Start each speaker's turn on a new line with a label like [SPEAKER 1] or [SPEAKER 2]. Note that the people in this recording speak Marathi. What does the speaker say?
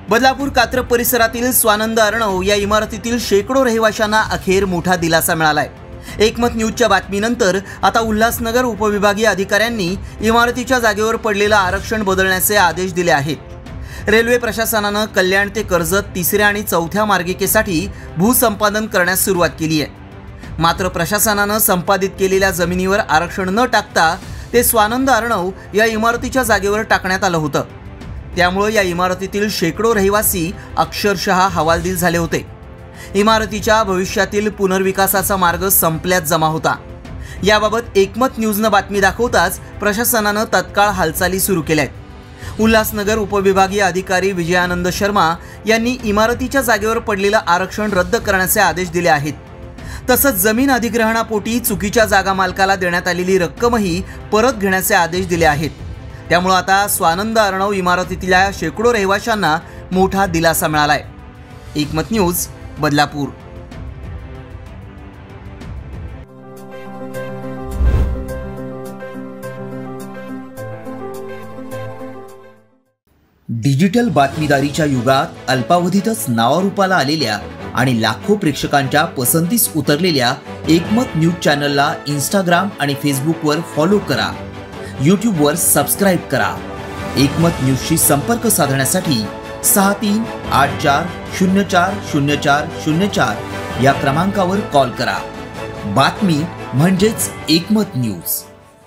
[SPEAKER 1] बदलापूर कात्रप परिसरातील स्वानंद अर्णव या इमारतीतील शेकडो रहिवाशांना अखेर मोठा दिलासा मिळालाय। एकमत न्यूजच्या बातमीनंतर आता उल्हासनगर उपविभागीय अधिकाऱ्यांनी इमारतीच्या जागेवर पडलेलं आरक्षण बदलण्याचे आदेश दिले आहेत। रेल्वे प्रशासनाने कल्याण ते कर्जत तिसऱ्या आणि चौथ्या मार्गिकेसाठी भूसंपादन करण्यास सुरुवात केली आहे। मात्र प्रशासनाने संपादित केलेल्या जमिनीवर आरक्षण न टाकता ते स्वानंद अर्णव या इमारतीच्या जागेवर टाकण्यात आलं होतं। त्यामुळे या इमारतीतील शेकडो रहिवासी अक्षरशः हवालदिल झाले होते। इमारतीच्या भविष्यातील पुनर्विकासाचा मार्ग संपल्यात जमा होता। याबाबत एकमत न्यूजने बातमी दाखवताच प्रशासनाने तत्काळ हालचाली सुरू केल्या आहेत। उल्हासनगर उपविभागीय अधिकारी विजयानंद शर्मा यांनी इमारतीच्या जागेवर पडलेलं आरक्षण रद्द करण्याचे आदेश दिले आहेत। तसंच जमीन अधिग्रहणापोटी चुकीच्या जागा मालकाला देण्यात आलेली रक्कमही परत घेण्याचे आदेश दिले आहेत। त्यामुळे आता स्वानंद अर्णव इमारतीतल्या शेकडो रहिवाशांना मोठा दिलासा मिळालाय। एकमत न्यूज बदलापूर।
[SPEAKER 2] डिजिटल बातमीदारीच्या युगात अल्पावधीतच नावारूपाला आलेल्या आणि लाखो प्रेक्षकांच्या पसंतीस उतरलेल्या एकमत न्यूज चॅनलला इंस्टाग्राम आणि फेसबुकवर फॉलो करा। यूट्यूबवर सबस्क्राइब करा। एकमत न्यूजशी संपर्क साधण्यासाठी 6384040404 या क्रमांकावर कॉल करा। बातमी म्हणजेच एकमत न्यूज।